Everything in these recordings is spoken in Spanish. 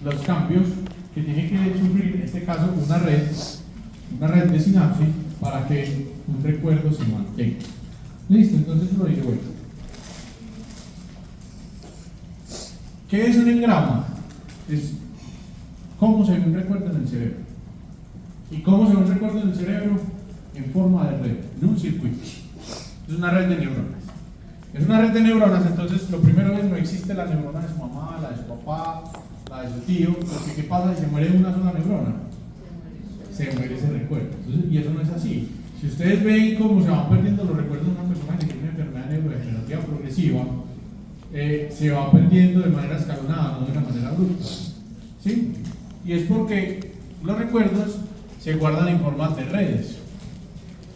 los cambios que tiene que sufrir, en este caso, una red de sinapsis para que un recuerdo se mantenga. Listo, entonces lo dice bueno. ¿Qué es un engrama? Es cómo se ve un recuerdo en el cerebro. ¿Y cómo se ve un recuerdo en el cerebro? En forma de red, de un circuito. Es una red de neuronas. Es una red de neuronas, entonces lo primero es no existe la neurona de su mamá, la de su papá, la de su tío, porque ¿qué pasa si se muere una sola neurona? Se muere ese recuerdo. Entonces, y eso no es así. Si ustedes ven cómo se van perdiendo los recuerdos de una persona que tiene una enfermedad neurodegenerativa progresiva, se va perdiendo de manera escalonada, no de una manera abrupta. ¿Sí? Y es porque los recuerdos se guardan en forma de redes.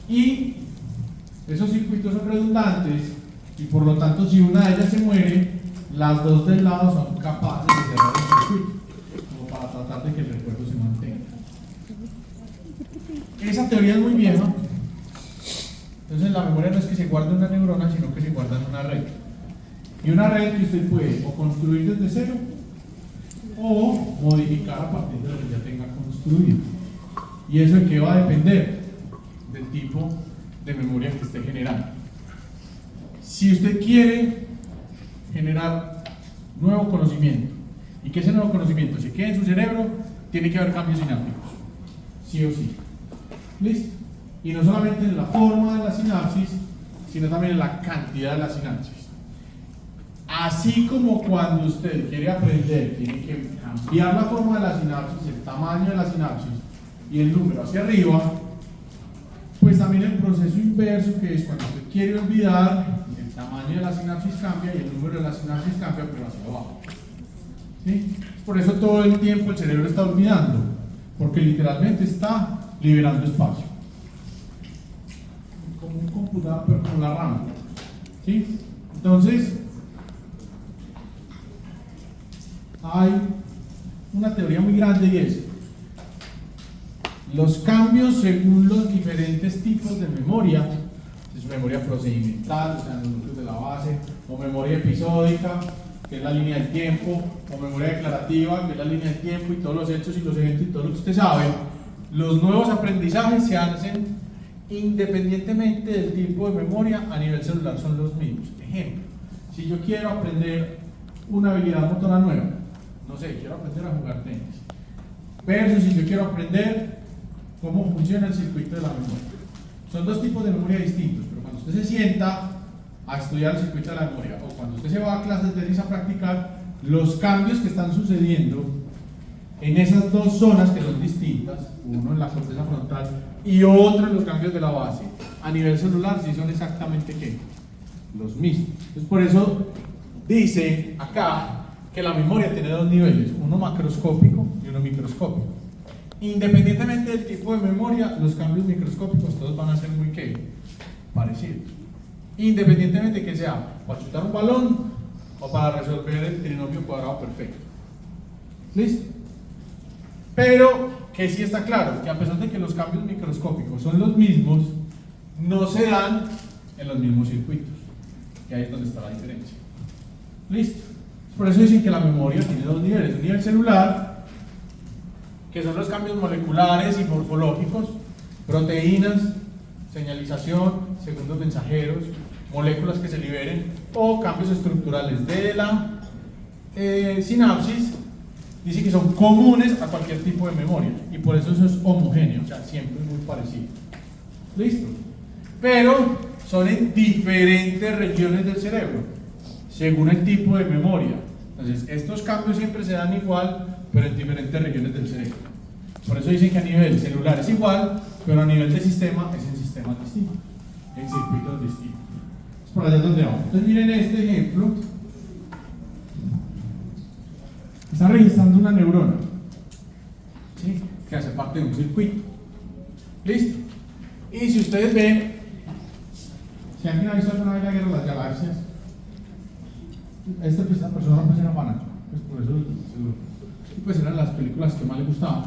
Y esos circuitos son redundantes, y por lo tanto, si una de ellas se muere, las dos del lado son capaces de cerrar el circuito, como para tratar de que el recuerdo se mantenga. Esa teoría es muy vieja. Entonces, la memoria no es que se guarde en una neurona, sino que se guarda en una red. Y una red que usted puede o construir desde cero o modificar a partir de lo que ya tenga construido. ¿Y eso en qué va a depender? Del tipo de memoria que esté generando. Si usted quiere generar nuevo conocimiento y que ese nuevo conocimiento se quede en su cerebro, tiene que haber cambios sinápticos, sí o sí. ¿Listo? Y no solamente en la forma de la sinapsis, sino también en la cantidad de la sinapsis. Así como cuando usted quiere aprender, tiene que cambiar la forma de la sinapsis, el tamaño de la sinapsis y el número hacia arriba, pues también el proceso inverso, que es cuando usted quiere olvidar, el tamaño de la sinapsis cambia y el número de la sinapsis cambia, pero hacia abajo. ¿Sí? Por eso todo el tiempo el cerebro está olvidando, porque literalmente está liberando espacio. Como un computador, pero con la RAM. ¿Sí? Entonces, hay una teoría muy grande y es los cambios según los diferentes tipos de memoria, es memoria procedimental, o sea, los núcleos de la base, o memoria episódica, que es la línea del tiempo, o memoria declarativa, que es la línea del tiempo y todos los hechos y los eventos y todo lo que usted sabe. Los nuevos aprendizajes se hacen independientemente del tipo de memoria a nivel celular, son los mismos. Ejemplo, si yo quiero aprender una habilidad motora nueva, no sé, quiero aprender a jugar tenis, versus si yo quiero aprender cómo funciona el circuito de la memoria. Son dos tipos de memoria distintos, pero cuando usted se sienta a estudiar el circuito de la memoria o cuando usted se va a clases de tenis a practicar, los cambios que están sucediendo en esas dos zonas que son distintas, uno en la corteza frontal y otro en los cambios de la base, a nivel celular sí son exactamente ¿qué? Los mismos. Entonces por eso dice acá que la memoria tiene dos niveles, uno macroscópico y uno microscópico. Independientemente del tipo de memoria, los cambios microscópicos todos van a ser muy ¿qué? Parecidos. Independientemente de que sea para chutar un balón o para resolver el trinomio cuadrado perfecto. ¿Listo? Pero que sí está claro que a pesar de que los cambios microscópicos son los mismos, no se dan en los mismos circuitos, que ahí es donde está la diferencia. ¿Listo? Por eso dicen que la memoria tiene dos niveles, un nivel celular, que son los cambios moleculares y morfológicos, proteínas, señalización, segundos mensajeros, moléculas que se liberen, o cambios estructurales de la sinapsis. Dice que son comunes a cualquier tipo de memoria y por eso es homogéneo, o sea, siempre es muy parecido. ¿Listo? Pero son en diferentes regiones del cerebro, según el tipo de memoria. Entonces, estos cambios siempre se dan igual, pero en diferentes regiones del cerebro. Por eso dicen que a nivel celular es igual, pero a nivel de sistema es en sistemas distintos, en circuitos distintos. Es por allá donde vamos. Entonces, miren este ejemplo. Está registrando una neurona, ¿sí? Que hace parte de un circuito. ¿Listo? Y si ustedes ven, si alguien ha visto alguna vez la Guerra de las Galaxias, esta persona pues era fanática, pues por eso pues eran las películas que más le gustaban.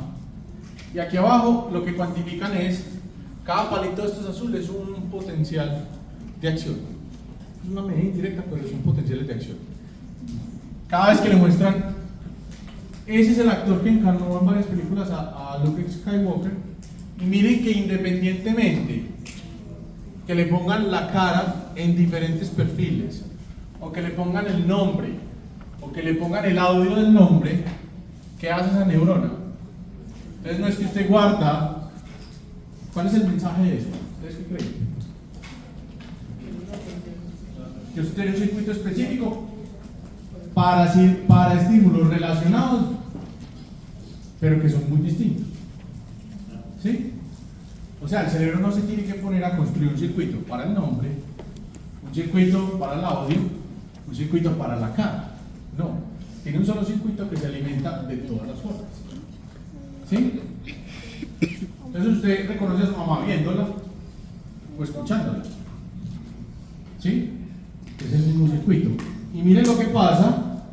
Y aquí abajo lo que cuantifican es, cada palito de estos azules es un potencial de acción. Es una medida indirecta, pero son potenciales de acción. Cada vez que le muestran ese es el actor que encarnó en varias películas a Luke Skywalker. Y miren que independientemente que le pongan la cara en diferentes perfiles, o que le pongan el nombre, o que le pongan el audio del nombre, ¿qué hace esa neurona? Entonces no es que usted guarda. ¿Cuál es el mensaje de eso? ¿Ustedes qué creen? Que usted tiene un circuito específico para estímulos relacionados, pero que son muy distintos. ¿Sí? O sea, el cerebro no se tiene que poner a construir un circuito para el nombre, un circuito para el audio, un circuito para la cara. No, tiene un solo circuito que se alimenta de todas las formas. ¿Sí? Entonces usted reconoce a su mamá viéndola o escuchándola. ¿Sí? Es el mismo circuito. Y miren lo que pasa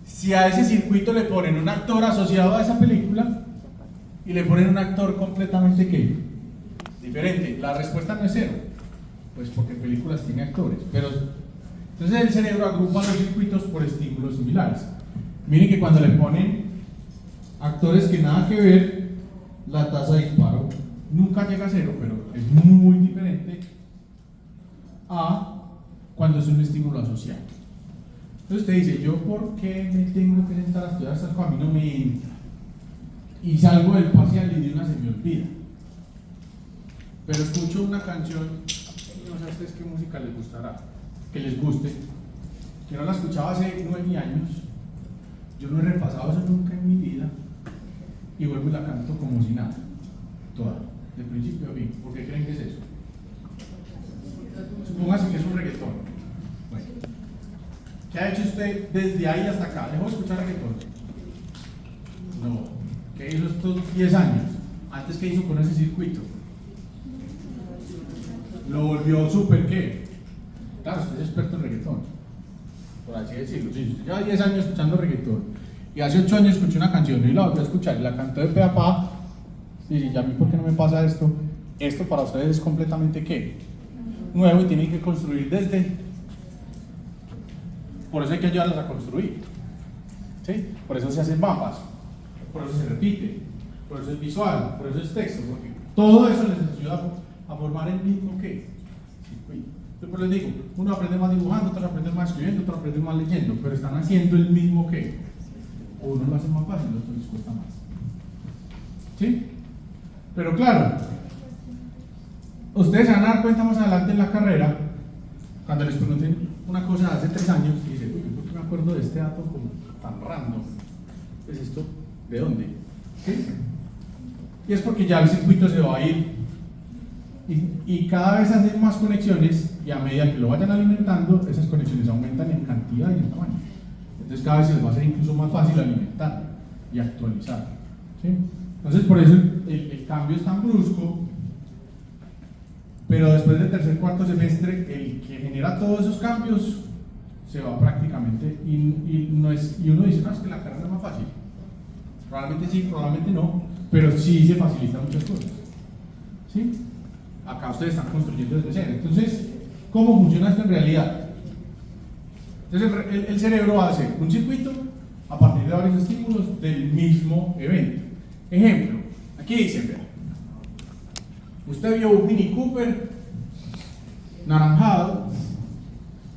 si a ese circuito le ponen un actor asociado a esa película y le ponen un actor completamente ¿qué? Diferente. La respuesta no es cero, pues porque en películas tiene actores, pero entonces el cerebro agrupa los circuitos por estímulos similares. Miren que cuando le ponen actores que nada que ver, la tasa de disparo nunca llega a cero, pero es muy diferente a cuando es un estímulo asociado. Entonces usted dice, ¿yo por qué me tengo que sentar a estudiar hasta algo? A mí no me entra. Y salgo del parcial y de una se me olvida. Pero escucho una canción, no sé a ustedes qué música les gustará, que les guste, que no la escuchaba hace 9 años, yo no he repasado eso nunca en mi vida, y vuelvo y la canto como si nada, toda, de principio a fin. ¿Por qué creen que es eso? Supóngase que es un reggaetón. Bueno, ¿qué ha hecho usted desde ahí hasta acá? ¿Dejó de escuchar reggaetón? No. ¿Qué hizo estos 10 años? ¿Antes qué hizo con ese circuito? Lo volvió súper ¿qué? Claro, usted es experto en reggaetón, por así decirlo. Si usted lleva 10 años escuchando reggaetón y hace 8 años escuchó una canción y la volvió a escuchar y la cantó de pe a pa, y dice, ¿ya a mí por qué no me pasa esto? Esto para ustedes es completamente ¿qué? Nuevo y tienen que construir desde. Por eso hay que ayudarlos a construir. ¿Sí? Por eso se hacen mapas, por eso se repite, por eso es visual, por eso es texto, porque todo eso les ayuda a formar el mismo ¿qué? Circuito. Yo pues les digo, uno aprende más dibujando, otro aprende más escribiendo, otro aprende más leyendo, pero están haciendo el mismo ¿qué? O uno lo hace más fácil, otro les cuesta más. ¿Sí? Pero claro, ustedes se van a dar cuenta más adelante en la carrera, cuando les pregunten una cosa de hace 3 años, y dicen, uy, ¿por qué me acuerdo de este dato como tan random? ¿Es esto? ¿De dónde? ¿Sí? Y es porque ya el circuito se va a ir y cada vez hacen más conexiones, y a medida que lo vayan alimentando, esas conexiones aumentan en cantidad y en tamaño. Entonces cada vez se les va a hacer incluso más fácil alimentar y actualizar. ¿Sí? Entonces por eso el cambio es tan brusco, pero después del tercer, cuarto semestre, el que genera todos esos cambios se va prácticamente, y uno dice, no, es que la carrera es más fácil. Probablemente sí, probablemente no, pero sí se facilitan muchas cosas. ¿Sí? Acá ustedes están construyendo desde cero. Entonces, ¿cómo funciona esto en realidad? Entonces el cerebro hace un circuito a partir de varios estímulos del mismo evento. Ejemplo, aquí dicen, vean, usted vio un Mini Cooper naranjado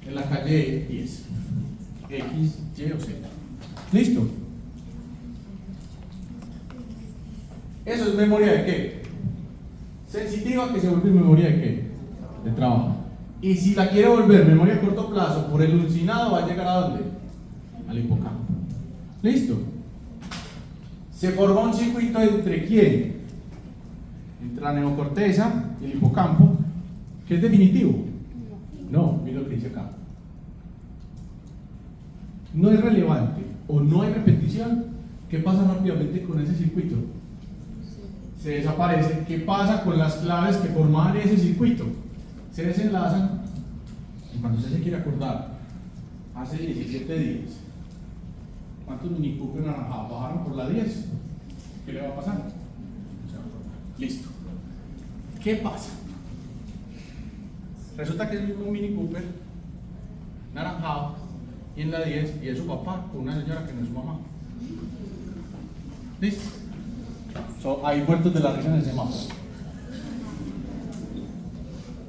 en la calle 10, X, Y o Z. ¿Listo? Eso es memoria de qué? Sensitiva, que se vuelve memoria de qué? De trabajo. Y si la quiere volver memoria a corto plazo por el ulcinado, va a llegar a ¿dónde? Al hipocampo. ¿Listo? Se forma un circuito entre ¿quién? Entre la neocorteza y el hipocampo, que es definitivo. No, mira lo que dice acá. No es relevante o no hay repetición. ¿Qué pasa rápidamente con ese circuito? Se desaparece. ¿Qué pasa con las claves que formaban ese circuito? Se desenlazan, y cuando usted se quiere acordar, hace 17 días, ¿cuántos Mini Cooper naranjados bajaron por la 10? ¿Qué le va a pasar? Listo. ¿Qué pasa? Resulta que es el mismo Mini Cooper naranjado y en la 10 y es su papá con una señora que no es su mamá. ¿Listo? Hay vueltos de la risa en el semáforo.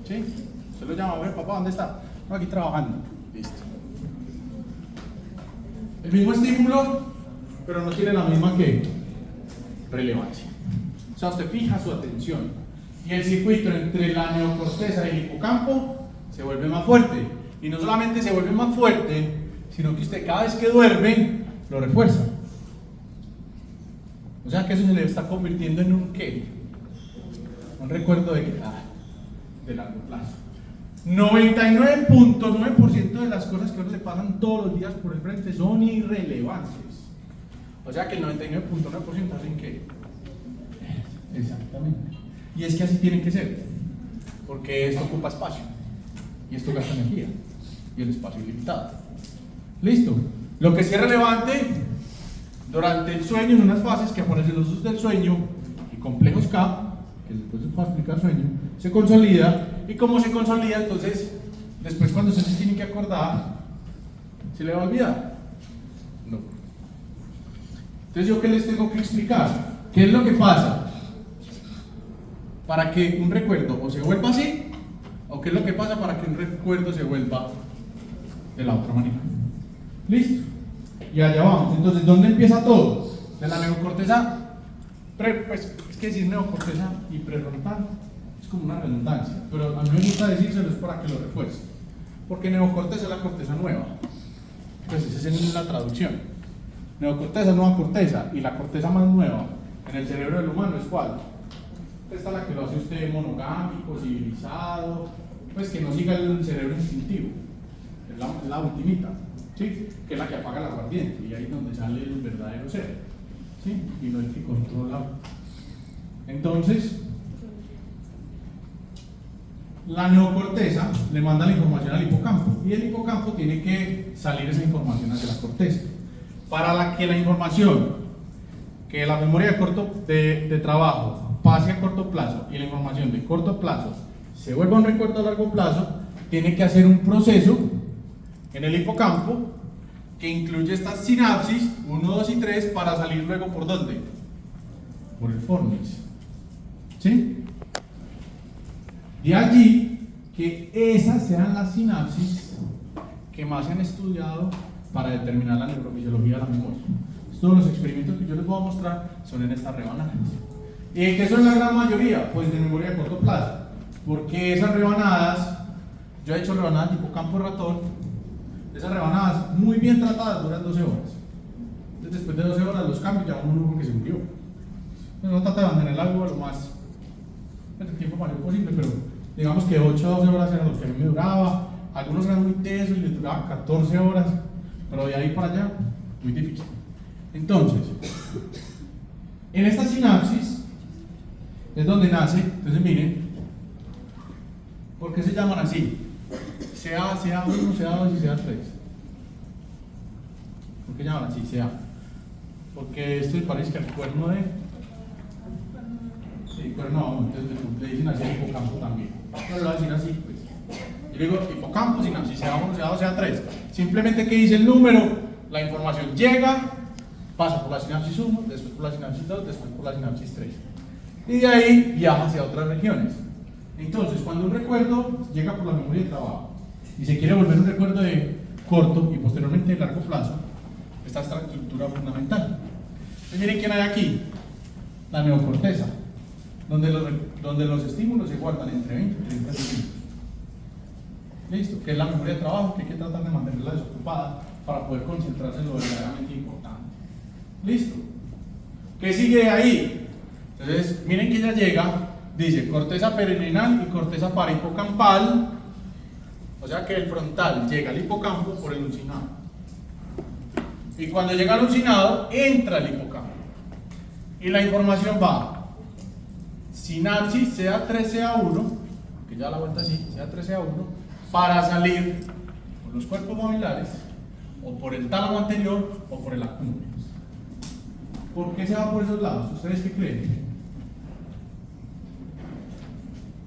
¿Sí? Se lo llama, a ver, papá, ¿dónde está? No, aquí trabajando. Listo. El mismo estímulo, pero no tiene la misma relevancia. O sea, usted fija su atención y el circuito entre la neocorteza y el hipocampo se vuelve más fuerte. Y no solamente se vuelve más fuerte, sino que usted cada vez que duerme lo refuerza. O sea que eso se le está convirtiendo en un ¿qué? Un recuerdo de largo plazo. 99.9% de las cosas que a uno le pasan todos los días por el frente son irrelevantes. O sea que el 99.9% hacen ¿qué? Exactamente. Y es que así tiene que ser. Porque esto ocupa espacio. Y esto gasta energía. Y el espacio es limitado. Listo. Lo que sí es relevante durante el sueño, en unas fases que aparecen los usos del sueño y complejos K, que después se puede explicar sueño, se consolida. Y como se consolida, entonces, después cuando se tiene que acordar, ¿se le va a olvidar? No. Entonces, ¿yo qué les tengo que explicar? ¿Qué es lo que pasa para que un recuerdo o se vuelva así, o qué es lo que pasa para que un recuerdo se vuelva de la otra manera? ¿Listo? Y allá vamos. Entonces, ¿dónde empieza todo? De la neocorteza, pues es que decir neocorteza y prefrontal es como una redundancia, pero a mí me gusta decírselo es para que lo refuerce, porque neocorteza es la corteza nueva. Entonces, esa es la traducción. Neocorteza es nueva corteza, y la corteza más nueva en el cerebro del humano es ¿cuál? Esta es la que lo hace usted monogámico, civilizado, pues que no siga el cerebro instintivo, es la ultimita. ¿Sí? Que es la que apaga la aguardiente, y ahí es donde sale el verdadero ser, ¿sí? Y no el que controla. Entonces, la neocorteza le manda la información al hipocampo, y el hipocampo tiene que salir esa información hacia la corteza. Para que la información, que la memoria de trabajo pase a corto plazo y la información de corto plazo se vuelva un recuerdo a largo plazo, tiene que hacer un proceso en el hipocampo que incluye estas sinapsis 1, 2 y 3 para salir luego ¿por dónde? Por el fornix. ¿Sí? De allí que esas sean las sinapsis que más se han estudiado para determinar la neurofisiología de la memoria. Todos los experimentos que yo les voy a mostrar son en estas rebanadas. ¿Y qué son la gran mayoría? Pues de memoria de corto plazo. Porque esas rebanadas, yo he hecho rebanadas tipo campo ratón. Esas rebanadas muy bien tratadas duran 12 horas. Entonces, después de 12 horas los cambios ya uno porque se murió. Entonces, uno trata de mantener algo lo más el tiempo mayor posible, pero digamos que 8 a 12 horas era lo que a mí me duraba. Algunos eran muy tesos y les duraban 14 horas, pero de ahí para allá, muy difícil. Entonces, en esta sinapsis es donde nace, entonces miren, ¿por qué se llaman así? CA, CA1, CA2 y CA3. ¿Por qué llaman así? CA. Porque esto parece que el cuerno de. Sí, cuerno, no, entonces le dicen así al hipocampo también. No lo voy a decir así, pues. Yo digo hipocampo, sinapsis CA1, CA2, CA3. Simplemente que dice el número, la información llega, pasa por la sinapsis 1, después por la sinapsis 2, después por la sinapsis 3. Y de ahí viaja hacia otras regiones. Entonces, cuando un recuerdo llega por la memoria de trabajo y se quiere volver un recuerdo de corto y posteriormente de largo plazo, esta es la estructura fundamental. Entonces, miren quién hay aquí, la neocorteza, donde los estímulos se guardan entre 20 y 30 segundos. Listo, que es la memoria de trabajo, que hay que tratar de mantenerla desocupada para poder concentrarse en lo verdaderamente importante. Listo. ¿Qué sigue de ahí? Entonces, miren que ya llega. Dice corteza perineal y corteza parahipocampal, o sea que el frontal llega al hipocampo por el uncinado. Y cuando llega al uncinado, entra al hipocampo. Y la información va sinapsis CA3, CA1, que ya la vuelta así, CA3, CA1, para salir por los cuerpos mobilares, o por el tálamo anterior, o por el acúmulo. ¿Por qué se va por esos lados? ¿Ustedes qué creen?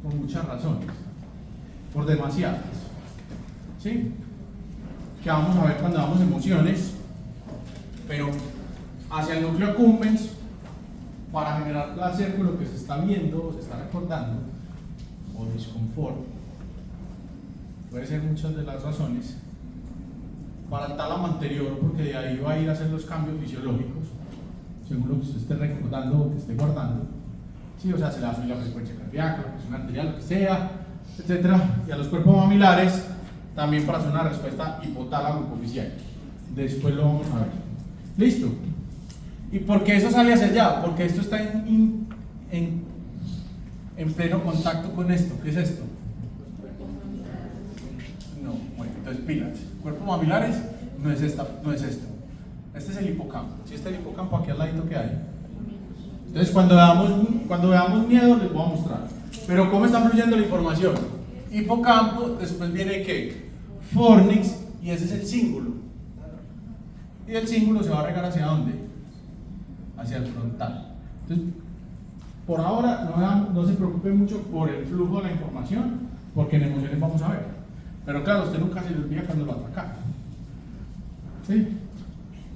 Por muchas razones, por demasiadas, ¿sí? Que vamos a ver cuando damos emociones, pero hacia el núcleo accumbens para generar placer con lo que se está viendo o se está recordando, o disconfort, puede ser muchas de las razones, para el tálamo anterior, porque de ahí va a ir a hacer los cambios fisiológicos según lo que usted esté recordando o que esté guardando. Sí, o sea, se le va a subir la frecuencia cardíaca, la presión arterial, lo que sea, etcétera. Y a los cuerpos mamilares también para hacer una respuesta hipotálamo hipoficial. Después lo vamos a ver. ¿Listo? ¿Y por qué eso sale hacia allá? Porque esto está en pleno contacto con esto. ¿Qué es esto? No, bueno, entonces pilas. Cuerpos mamilares no es esto. Este es el hipocampo. Si este es el hipocampo, aquí al ladito que hay. Entonces cuando veamos miedo les voy a mostrar. Pero ¿cómo está fluyendo la información? Hipocampo, después viene ¿qué? Fornix, y ese es el cíngulo. Y el cíngulo se va a regar ¿hacia dónde? Hacia el frontal. Entonces, por ahora no se preocupe mucho por el flujo de la información, porque en emociones vamos a ver. Pero claro, usted nunca se le olvida cuando lo atacaron. ¿Sí?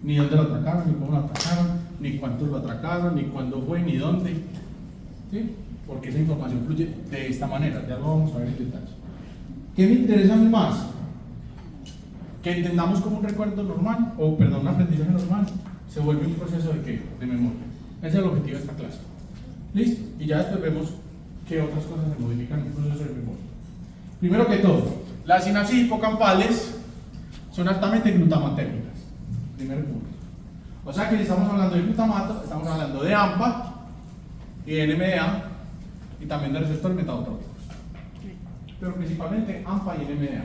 Ni dónde lo atracaron, ni cómo lo atracaron, ni cuántos lo atracaron, ni cuándo fue, ni dónde. ¿Sí? Porque esa información fluye de esta manera. Ya lo vamos a ver en detalle. ¿Qué me interesa a mí más? Que entendamos como un recuerdo normal, un aprendizaje normal, se vuelve un proceso de ¿qué? De memoria. Ese es el objetivo de esta clase. ¿Listo? Y ya después vemos qué otras cosas se modifican en un proceso de memoria. Primero que todo, las sinapsis hipocampales son altamente glutamatérgicas. Primer punto. O sea que si estamos hablando de glutamato, estamos hablando de AMPA y de NMDA y también de receptores metabotrópicos. Pero principalmente AMPA y NMDA.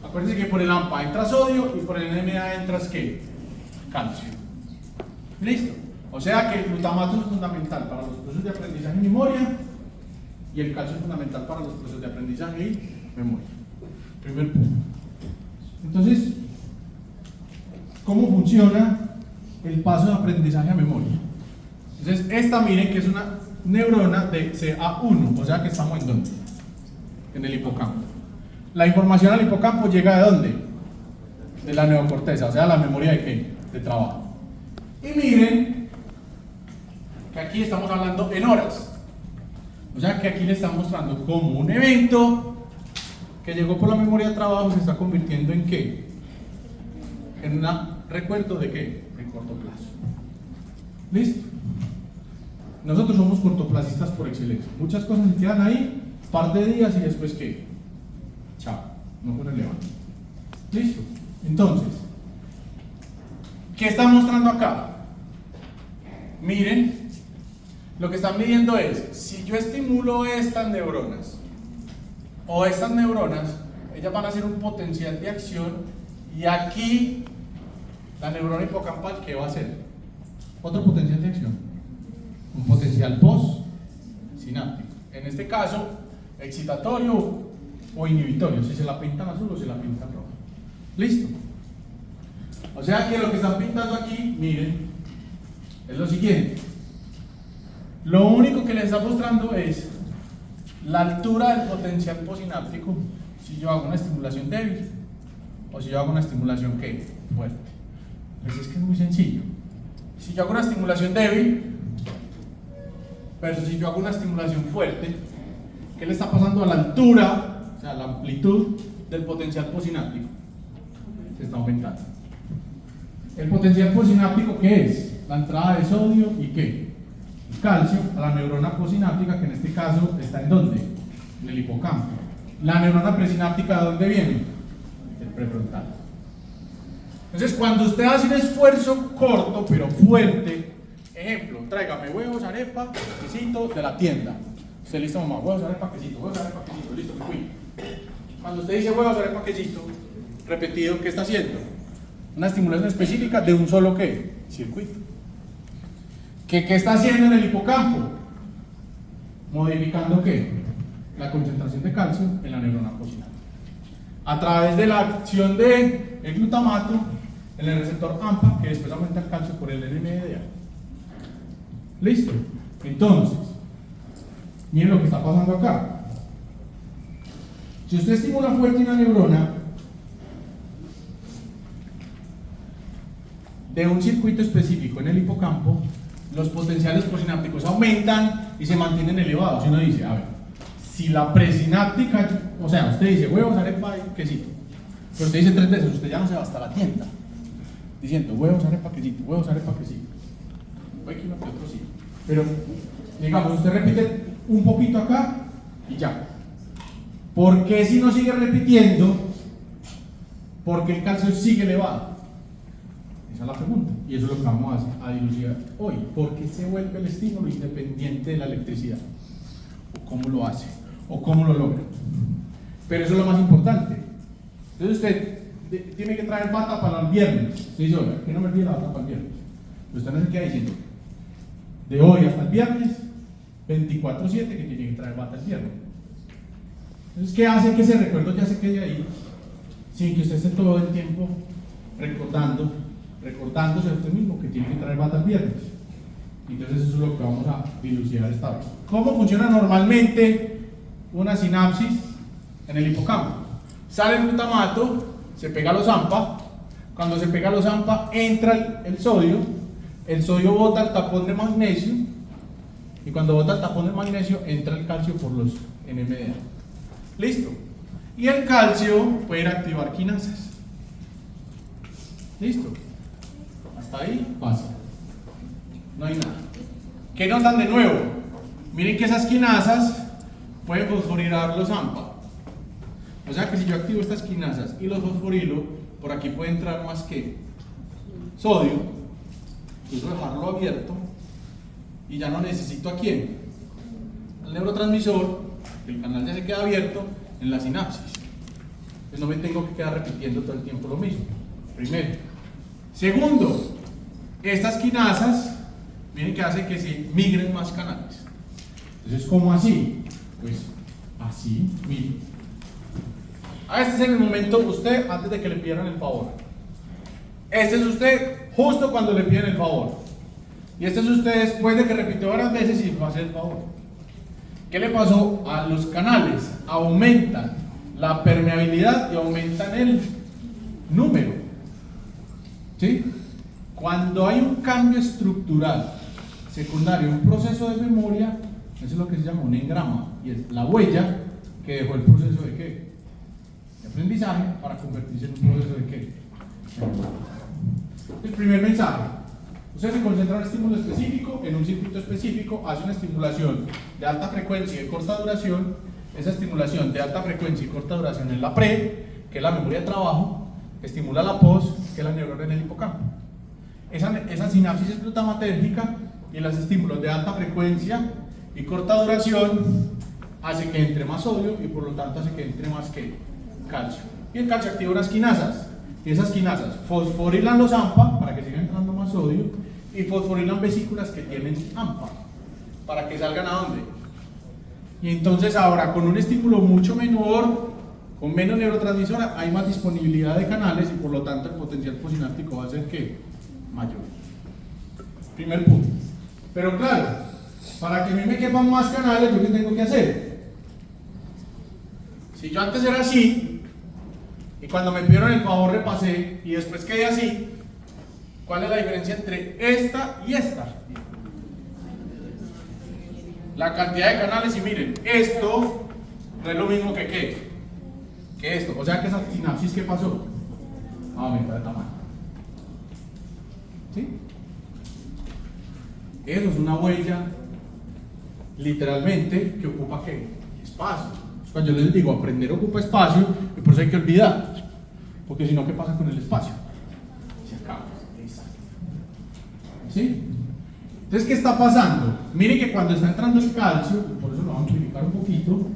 Acuérdense que por el AMPA entra sodio y por el NMDA entras ¿qué? Calcio. ¿Listo? O sea que el glutamato es fundamental para los procesos de aprendizaje y memoria y el calcio es fundamental para los procesos de aprendizaje y memoria. Primer punto. Entonces, ¿cómo funciona el paso de aprendizaje a memoria? Entonces, esta miren que es una neurona de CA1, o sea que estamos ¿en dónde? En el hipocampo. La información al hipocampo llega ¿de dónde? De la neocorteza, o sea, la memoria de ¿qué? De trabajo. Y miren que aquí estamos hablando en horas. O sea que aquí le estamos mostrando como un evento que llegó por la memoria de trabajo se está convirtiendo en ¿qué? En un recuerdo de ¿qué? En corto plazo. ¿Listo? Nosotros somos cortoplacistas por excelencia. Muchas cosas se quedan ahí, par de días y después ¿qué? Chao, no fue relevante. ¿Listo? Entonces, ¿qué está mostrando acá? Miren, lo que están midiendo es, si yo estimulo estas neuronas, o estas neuronas, ellas van a hacer un potencial de acción, y aquí, la neurona hipocampal, ¿qué va a hacer? Otro potencial de acción, un potencial post-sináptico. En este caso, excitatorio o inhibitorio, si se la pintan azul o se la pintan roja. ¿Listo? O sea que lo que están pintando aquí, miren, es lo siguiente. Lo único que les está mostrando es la altura del potencial postsináptico si yo hago una estimulación débil o si yo hago una estimulación ¿qué? Fuerte. Pues es que es muy sencillo. Si yo hago una estimulación débil versus si yo hago una estimulación fuerte, ¿qué le está pasando a la altura, o sea, la amplitud del potencial postsináptico? Se está aumentando. ¿El potencial postsináptico qué es? La entrada de sodio y ¿qué? Calcio a la neurona postsináptica, que en este caso está ¿en dónde? En el hipocampo. La neurona presináptica, ¿de dónde viene? Del prefrontal. Entonces, cuando usted hace un esfuerzo corto pero fuerte, ejemplo, tráigame huevos, arepa, quesito de la tienda. Usted listo, mamá, huevos, arepa, quesito, listo, me fui. Cuando usted dice huevos, arepa, quesito, repetido, ¿qué está haciendo? Una estimulación específica de un solo ¿qué? Circuito. ¿Qué está haciendo en el hipocampo? Modificando ¿qué? La concentración de calcio en la neurona postsináptica. A través de la acción del glutamato en el receptor AMPA, que después aumenta el calcio por el NMDA. ¿Listo? Entonces, miren lo que está pasando acá. Si usted estimula fuerte una neurona, de un circuito específico en el hipocampo, los potenciales posinápticos aumentan y se mantienen elevados. Y uno dice, a ver, si la presináptica, o sea, usted dice huevos, arepa y quesito, pero usted dice 3 veces, usted ya no se va hasta la tienda diciendo huevos, arepa, quesito, huevos, arepa, quesito. Puede que uno que otro sí, pero digamos, usted repite un poquito acá y ya. ¿Por qué si no sigue repitiendo? Porque el calcio sigue elevado. Esa es la pregunta, y eso es lo que vamos a dilucidar hoy. ¿Por qué se vuelve el estímulo independiente de la electricidad? ¿O cómo lo hace? ¿O cómo lo logra? Pero eso es lo más importante. Entonces usted tiene que traer bata para el viernes. Usted dice, oiga, ¿qué no me pide la bata para el viernes? Pero usted no se queda diciendo, de hoy hasta el viernes, 24/7 que tiene que traer bata el viernes. Entonces, ¿qué hace que ese recuerdo ya se quede ahí? Sin que usted esté todo el tiempo recordándose a usted mismo que tiene que traer bata el viernes. Entonces eso es lo que vamos a dilucidar esta vez. ¿Cómo funciona normalmente una sinapsis en el hipocampo? Sale el glutamato, se pega a los AMPA. Cuando se pega a los AMPA entra el sodio bota el tapón de magnesio, y cuando bota el tapón de magnesio entra el calcio por los NMDA. ¿Listo? Y el calcio puede ir a activar quinasas. ¿Listo? Hasta ahí pasa. No hay nada. ¿Qué nos dan de nuevo? Miren que esas quinasas pueden fosforilar los AMPA. O sea que si yo activo estas quinasas y los fosforilo, por aquí puede entrar más que sodio, quiero dejarlo abierto y ya no necesito a quién, al neurotransmisor, el canal ya se queda abierto en la sinapsis. Pues no me tengo que quedar repitiendo todo el tiempo lo mismo. Primero. Segundo, estas quinasas miren que hace que se migren más canales. Entonces, ¿cómo así? Pues así, miren. Este es en el momento usted antes de que le pidieran el favor. Este es usted justo cuando le piden el favor. Y este es usted después de que repitió varias veces y va a hacer el favor. ¿Qué le pasó? A los canales aumentan la permeabilidad y aumentan el número. ¿Sí? Cuando hay un cambio estructural secundario, un proceso de memoria, eso es lo que se llama un engrama, y es la huella que dejó el proceso de ¿qué? De aprendizaje para convertirse en un proceso de ¿qué? El primer mensaje: usted se concentra en un estímulo específico, en un circuito específico, hace una estimulación de alta frecuencia y de corta duración. Esa estimulación de alta frecuencia y corta duración es la pre, que es la memoria de trabajo, estimula la post, que es la neurona en el hipocampo. Esa sinapsis es glutamatérgica, y los estímulos de alta frecuencia y corta duración hace que entre más sodio y por lo tanto hace que entre más calcio. Y el calcio activa unas quinasas, y esas quinasas fosforilan los AMPA para que siga entrando más sodio, y fosforilan vesículas que tienen AMPA para que salgan a dónde. Y entonces ahora con un estímulo mucho menor, con menos neurotransmisora, hay más disponibilidad de canales y por lo tanto el potencial posináptico va a ser ¿qué? Mayor. Primer punto. Pero claro, para que a mí me quepan más canales, ¿yo qué tengo que hacer? Si yo antes era así, y cuando me pidieron el favor repasé, y después quedé así, ¿cuál es la diferencia entre esta y esta? La cantidad de canales, y miren, esto no es lo mismo que esto. O sea que esa sinapsis, ¿qué pasó? Aumenta de tamaño. ¿Sí? Eso es una huella, literalmente, que ocupa ¿qué? Espacio. Cuando yo les digo aprender ocupa espacio, y por eso hay que olvidar. Porque si no, ¿qué pasa con el espacio? Se acaba. ¿Sí? Entonces, ¿qué está pasando? Miren que cuando está entrando el calcio, por eso lo vamos a amplificar un poquito,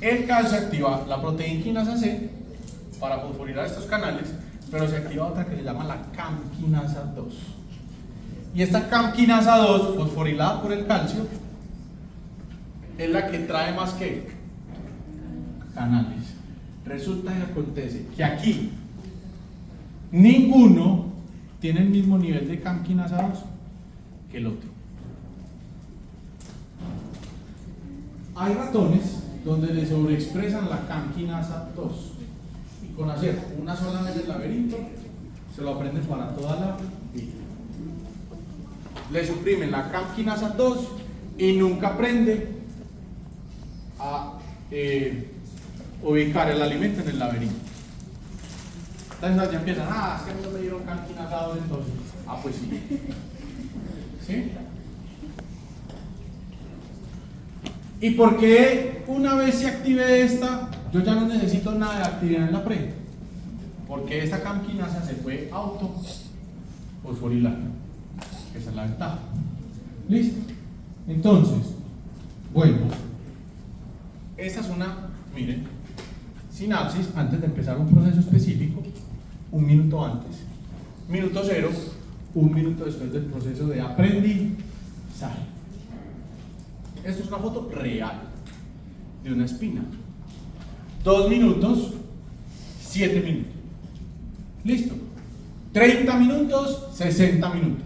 el calcio activa la proteína quinasa C para fosforilar estos canales, pero se activa otra que se llama la CAM quinasa 2. Y esta CAM quinasa 2, fosforilada por el calcio, es la que trae más que canales. Resulta y acontece que aquí ninguno tiene el mismo nivel de CAM quinasa 2 que el otro. Hay ratones donde le sobreexpresan la CAM quinasa 2 con hacer una sola vez el laberinto, se lo aprenden para toda la vida. Le suprimen la camquinasa 2 y nunca aprende a ubicar el alimento en el laberinto. Entonces ya empiezan, es que a mí no me dieron camquinasa 2 entonces. Pues sí. ¿Sí? ¿Y por qué una vez se active esta, yo ya no necesito nada de actividad en la pre? Porque esta camquinasa se puede autofosforilar. Esa es la ventaja. ¿Listo? Entonces, vuelvo. Esta es una, miren, sinapsis antes de empezar un proceso específico, un minuto antes. Minuto 0, un minuto después del proceso de aprendizaje. Esto es una foto real de una espina. 2 minutos, 7 minutos. Listo. 30 minutos, 60 minutos.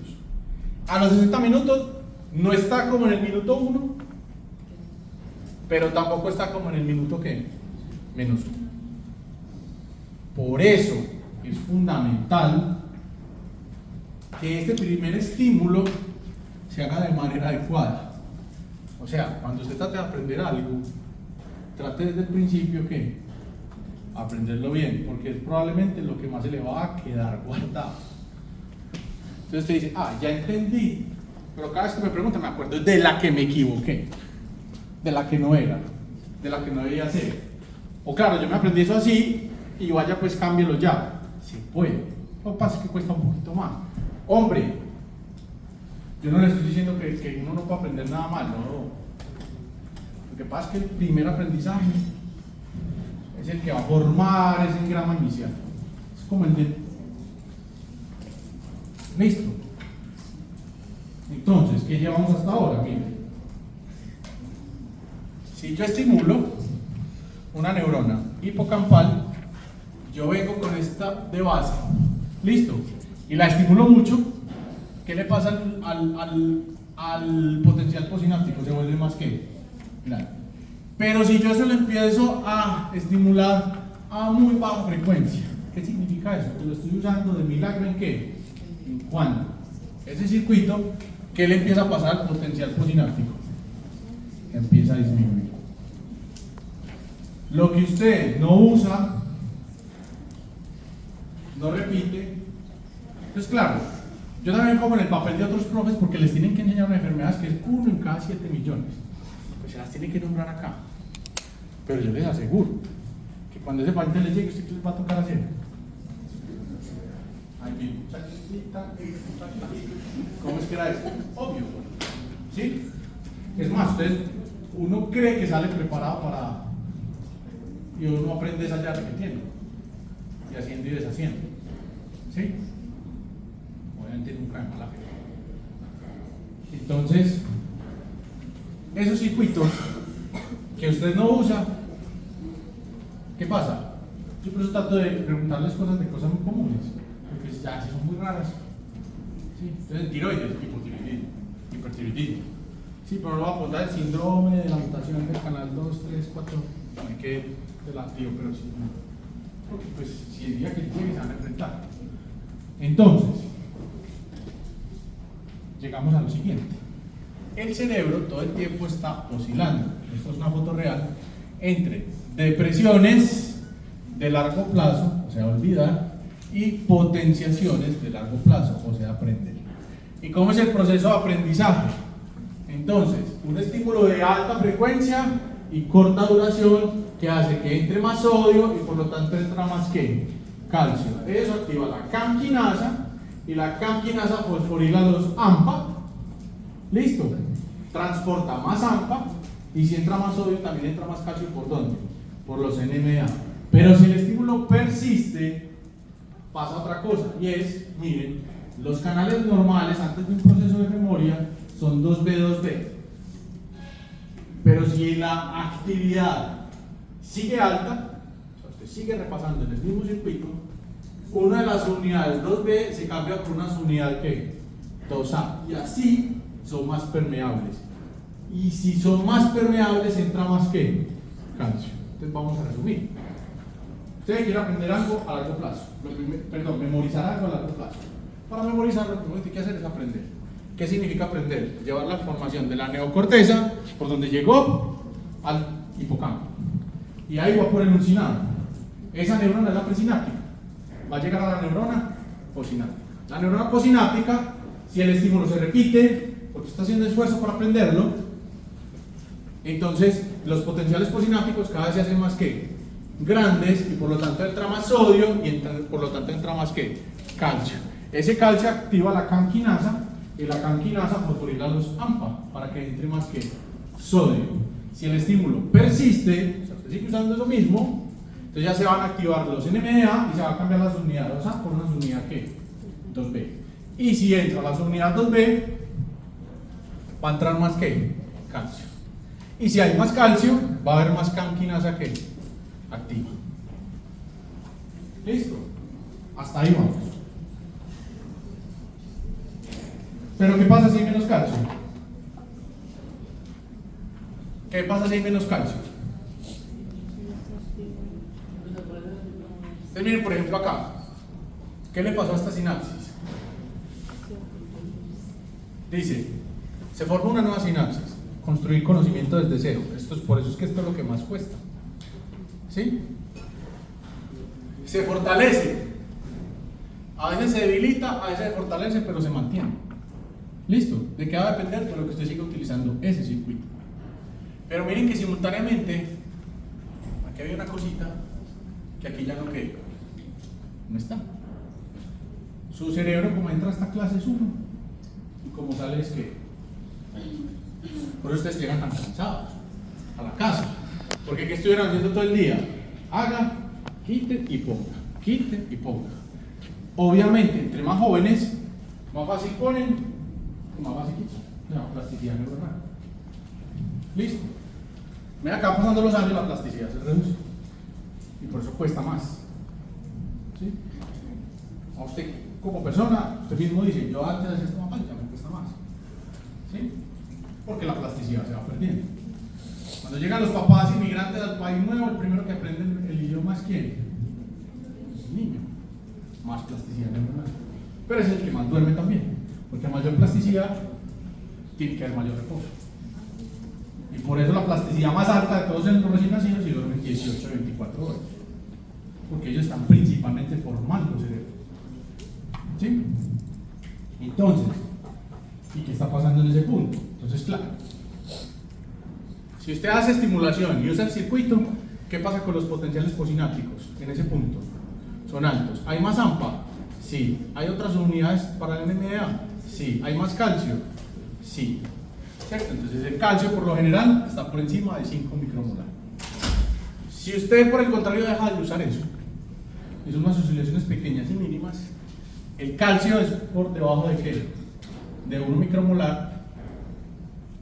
A los 60 minutos no está como en el minuto 1, pero tampoco está como en el minuto ¿qué? Menos 1. Por eso es fundamental que este primer estímulo se haga de manera adecuada. O sea, cuando usted trate de aprender algo, trate desde el principio que aprenderlo bien, porque es probablemente lo que más se le va a quedar guardado. Entonces usted dice, ya entendí, pero cada vez que me pregunta me acuerdo de la que me equivoqué, de la que no era, de la que no debía ser. O claro, yo me aprendí eso así y vaya pues cámbielo ya. Se puede. Lo que pasa es que cuesta un poquito más. Hombre, yo no le estoy diciendo que uno no puede aprender nada mal, no. Lo que pasa es que el primer aprendizaje es el que va a formar ese engrama inicial. Es como el de... Listo. Entonces, ¿qué llevamos hasta ahora? Miren. Si yo estimulo una neurona hipocampal, yo vengo con esta de base. Listo. Y la estimulo mucho. ¿Qué le pasa al potencial posináptico? Se vuelve más que grande. Pero si yo se lo empiezo a estimular a muy baja frecuencia, ¿qué significa eso? Que lo estoy usando de milagro ¿en qué? ¿En cuándo? Ese circuito, ¿qué le empieza a pasar al potencial posináptico? Empieza a disminuir. Lo que usted no usa, no repite. Entonces, claro, yo también pongo en el papel de otros profes porque les tienen que enseñar una enfermedad que es 1 en cada 7 millones. Pues se las tienen que nombrar acá. Pero yo les aseguro que cuando ese paciente les llegue, ¿usted qué les va a tocar hacer? Ay, mi muchachita, ¿cómo es que era esto? Obvio. ¿Sí? Es más, uno cree que sale preparado para... y uno aprende esa ya repitiendo. Y haciendo y deshaciendo. ¿Sí? Obviamente nunca de mala fe. Entonces, esos circuitos que usted no usa, ¿qué pasa? Yo por eso trato de preguntarles cosas de cosas muy comunes, porque ya si son muy raras. ¿Sí? Entonces, tiroides, hipotiroidismo, hipertiroidismo. Sí, pero no va a apuntar el síndrome de la mutación del canal 2, 3, 4, no hay que relativo, pero sí, no. Porque pues si el día que llegue se van a enfrentar. Entonces, llegamos a lo siguiente. El cerebro todo el tiempo está oscilando, esto es una foto real, entre depresiones de largo plazo, o sea, olvidar, y potenciaciones de largo plazo, o sea, aprender. ¿Y cómo es el proceso de aprendizaje? Entonces, un estímulo de alta frecuencia y corta duración que hace que entre más sodio y por lo tanto entra más ¿qué? Calcio. Eso activa la camquinasa y la camquinasa fosforila los AMPA. Listo. Transporta más AMPA y si entra más sodio también entra más calcio. ¿Por dónde? Por los NMDA. Pero si el estímulo persiste, pasa otra cosa y es, miren, los canales normales antes de un proceso de memoria son 2B2B. Pero si la actividad sigue alta, o sea, usted sigue repasando en el mismo circuito, una de las unidades 2B se cambia por una unidad que 2A y así son más permeables. Y si son más permeables entra más que calcio. Entonces vamos a resumir. Usted quiere aprender algo a largo plazo, memorizar algo a largo plazo. Para memorizarlo, lo primero que tiene que hacer es aprender. ¿Qué significa aprender? Llevar la información de la neocorteza, por donde llegó, al hipocampo. Y ahí va por enunciado. Esa neurona es la presináptica. Va a llegar a la neurona posináptica. La neurona posináptica, si el estímulo se repite, porque está haciendo esfuerzo para aprenderlo, entonces los potenciales posinápticos cada vez se hacen más que grandes y por lo tanto entra más sodio y por lo tanto entra más que calcio. Ese calcio activa la canquinasa y la canquinasa fosforila los AMPA para que entre más que sodio. Si el estímulo persiste, o sea, usted sigue usando lo mismo, entonces ya se van a activar los NMDA y se va a cambiar la subunidad 2A por una subunidad ¿qué? 2B. Y si entra la subunidad 2B, va a entrar más que calcio. Y si hay más calcio, va a haber más canquinasa que activa. ¿Listo? Hasta ahí vamos. Pero ¿qué pasa si hay menos calcio? ¿Qué pasa si hay menos calcio? Entonces miren por ejemplo acá. ¿Qué le pasó a esta sinapsis? Dice, se forma una nueva sinapsis. Construir conocimiento desde cero. Por eso es que esto es lo que más cuesta. ¿Sí? Se fortalece. A veces se debilita, a veces se fortalece, pero se mantiene. ¿Listo? ¿De qué va a depender? De lo que usted siga utilizando ese circuito. Pero miren que simultáneamente, aquí había una cosita que aquí ya no quedó. No está. Su cerebro, como entra a esta clase, es 1. Y como sale es que. Por eso ustedes llegan tan cansados a la casa. Porque ¿qué estuvieron haciendo todo el día? Haga, quite y ponga. Quite y ponga. Obviamente, entre más jóvenes, más fácil ponen y más fácil quitan. No, plasticidad neuronal. Listo. Me acá pasando los años, la plasticidad se reduce. Y por eso cuesta más. ¿Sí? A usted, como persona, usted mismo dice: yo antes hacía esto más fácil, ya me cuesta más. ¿Sí? Porque la plasticidad se va perdiendo. Cuando llegan los papás inmigrantes al país nuevo, el primero que aprenden el idioma es ¿quién? El niño. Más plasticidad neuronal. Pero es el que más duerme también, porque a mayor plasticidad tiene que haber mayor reposo. Y por eso la plasticidad más alta de todos los recién nacidos y duermen 18 a 24 horas. Porque ellos están principalmente formando el cerebro. ¿Sí? Entonces, ¿y qué está pasando en ese punto? Entonces, claro, si usted hace estimulación y usa el circuito, ¿qué pasa con los potenciales posinápticos en ese punto? Son altos. ¿Hay más AMPA? Sí. ¿Hay otras unidades para el NMDA? Sí. ¿Hay más calcio? Sí. ¿Cierto? Entonces el calcio por lo general está por encima de 5 micromolar. Si usted por el contrario deja de usar eso, y son unas oscilaciones pequeñas y mínimas, el calcio es por debajo de ¿qué? De 1 micromolar.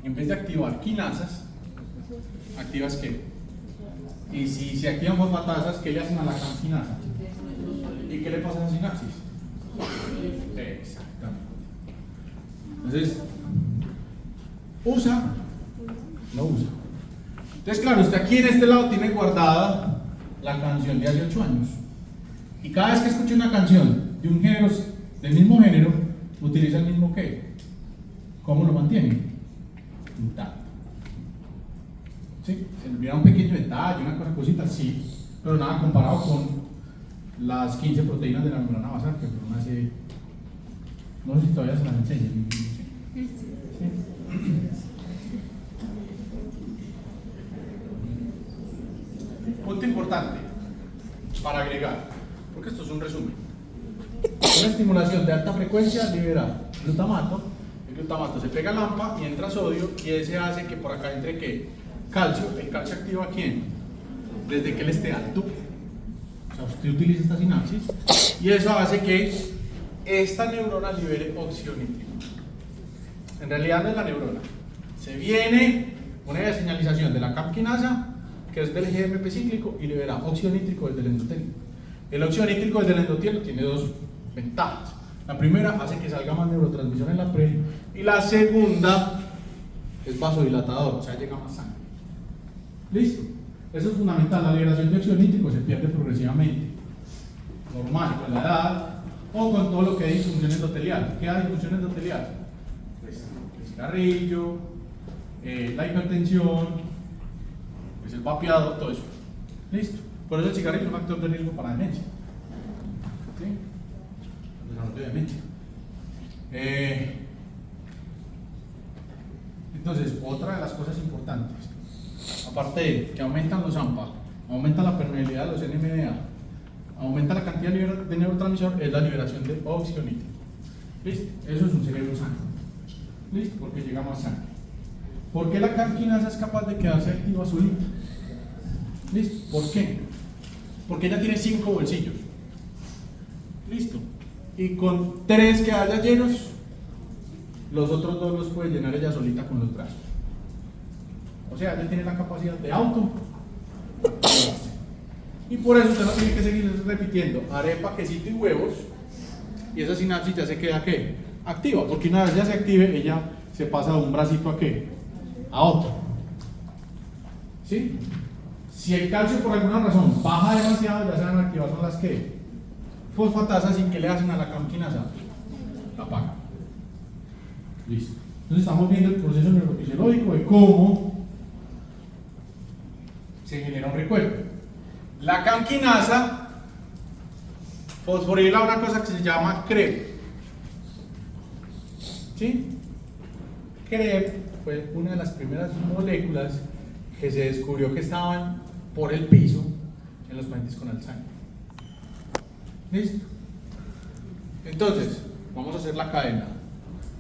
En vez de activar quinasas, activas ¿qué? Y si se activan fosfatasas, ¿qué le hacen a la canquinasa? ¿Y qué le pasa a la sinapsis? Exactamente. Entonces, ¿usa? No usa. Entonces, claro, usted aquí en este lado tiene guardada la canción de hace 8 años. Y cada vez que escuche una canción de un género, del mismo género, utiliza el mismo ¿qué? ¿Cómo lo mantiene? Intacto. ¿Sí? Se le olvida un pequeño detalle, una cosita, sí, pero nada comparado con las 15 proteínas de la membrana basal que fueron hace, no sé si todavía se las enseñan. ¿Sí? Punto importante para agregar, porque esto es un resumen. Una estimulación de alta frecuencia libera glutamato. El glutamato se pega al AMPA y entra sodio, y ese hace que por acá entre ¿qué? Calcio. El calcio activa ¿a quién? Desde que él esté alto. O sea, usted utiliza esta sinapsis y eso hace que esta neurona libere óxido nítrico. En realidad no es la neurona. Se viene una señalización de la canquinasa, que es del GMP cíclico, y libera óxido nítrico desde el endotelio. El óxido nítrico desde el endotelio tiene dos ventajas. La primera hace que salga más neurotransmisión en la pre, y la segunda es vasodilatador, o sea, llega más sangre. ¿Listo? Eso es fundamental. La liberación de óxido nítrico se pierde progresivamente, normal, con la edad o con todo lo que hay disfunción endotelial. ¿Qué hay disfunción endotelial? Pues el cigarrillo, la hipertensión, pues el vapeado, todo eso. Listo. Por eso el cigarrillo es un factor de riesgo para demencia. ¿Sí? Desarrollo de demencia. Entonces, otra de las cosas importantes, aparte de que aumentan los AMPA, aumenta la permeabilidad de los NMDA, aumenta la cantidad de neurotransmisor, es la liberación de óxido nítrico. ¿Listo? Eso es un cerebro sano. ¿Listo? Porque llega más sangre. ¿Por qué la canquinasa es capaz de quedarse activa solita? ¿Listo? ¿Por qué? Porque ella tiene 5 bolsillos. ¿Listo? Y con 3 que haya llenos, los otros 2 los puede llenar ella solita con los brazos. O sea, ella tiene la capacidad de auto. Y por eso usted no tiene que seguir repitiendo arepa, quesito y huevos. Y esa sinapsis ya se queda ¿qué? Activa, porque una vez ya se active, ella se pasa de un bracito a ¿qué? A otro. ¿Sí? Si el calcio por alguna razón baja demasiado, ya se van a activar son las que fosfatasas y que le hacen a la canquinasa, la apagan. Listo. Entonces estamos viendo el proceso neurofisiológico de cómo se genera un recuerdo. La canquinasa fosforila una cosa que se llama CREB. ¿Sí? CREB fue una de las primeras moléculas que se descubrió que estaban por el piso en los pacientes con Alzheimer. ¿Listo? Entonces, vamos a hacer la cadena.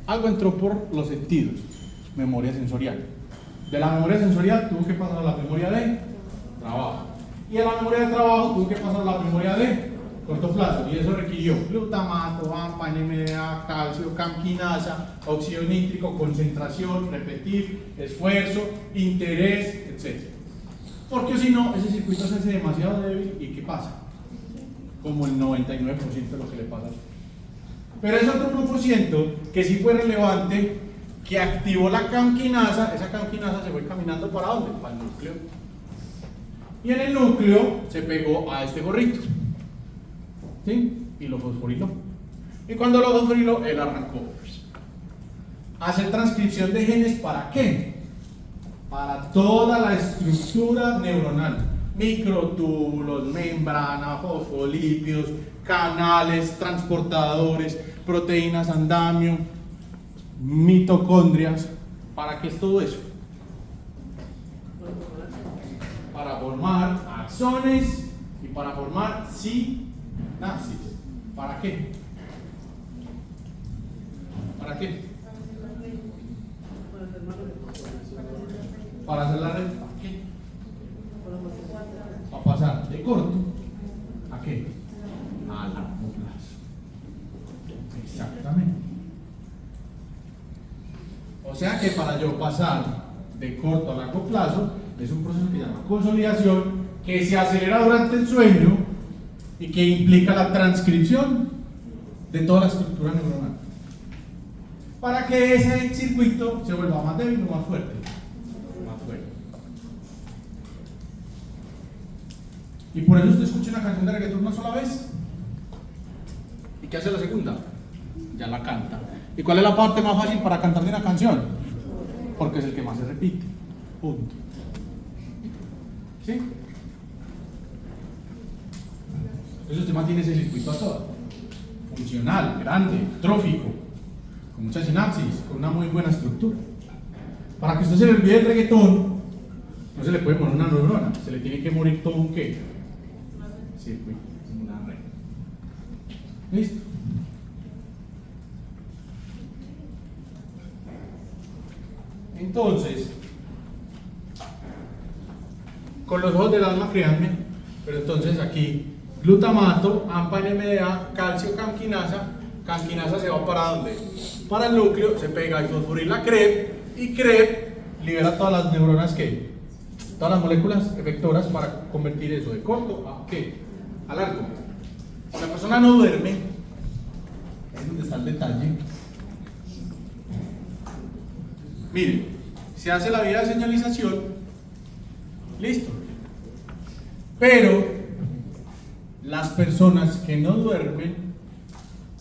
Algo entró por los sentidos, memoria sensorial. De la memoria sensorial tuvo que pasar a la memoria de trabajo. Y de la memoria de trabajo tuvo que pasar a la memoria de corto plazo. Y eso requirió glutamato, AMPA, NMDA, calcio, canquinasa, óxido nítrico, concentración, repetir, esfuerzo, interés, etc. Porque si no, ese circuito se hace demasiado débil y ¿qué pasa? Como el 99% de lo que le pasa a usted. Pero es otro 1% que sí fue relevante, que activó la canquinasa. Esa canquinasa se fue caminando ¿para dónde? Para el núcleo. Y en el núcleo se pegó a este gorrito. ¿Sí? Y lo fosforiló. Y cuando lo fosforiló, él arrancó. Hacer transcripción de genes, ¿para qué? Para toda la estructura neuronal. Microtúbulos, membrana, fosfolípidos, canales, transportadores, proteínas, andamio, mitocondrias. ¿Para qué es todo eso? Para formar axones y para formar sinapsis. ¿Para qué? ¿Para qué? Para hacer la red. ¿Para qué? Para pasar de corto a qué? A largo plazo. Exactamente. O sea que para yo pasar de corto a largo plazo es un proceso que se llama consolidación, que se acelera durante el sueño y que implica la transcripción de toda la estructura neuronal para que ese circuito se vuelva más débil o más fuerte. Y por eso usted escucha una canción de reggaetón una sola vez. ¿Y qué hace la segunda? Ya la canta. ¿Y cuál es la parte más fácil para cantar de una canción? Porque es el que más se repite. Punto. ¿Sí? Entonces usted mantiene ese circuito a todo. Funcional, grande, trófico, con mucha sinapsis, con una muy buena estructura. Para que usted se le olvide el reggaetón, no se le puede poner una neurona, se le tiene que morir todo un qué. Circuito, una red. ¿Listo? Entonces, con los ojos del alma, créanme, pero entonces aquí, glutamato, AMPA, NMDA, calcio, canquinasa. Canquinasa se va ¿para dónde? Para el núcleo, se pega y fosforila CREB, y CREB libera todas las neuronas que, todas las moléculas efectoras para convertir eso de corto a ¿qué? A largo. Si la persona no duerme, es donde está el detalle. Miren, se hace la vía de señalización, listo, Pero las personas que no duermen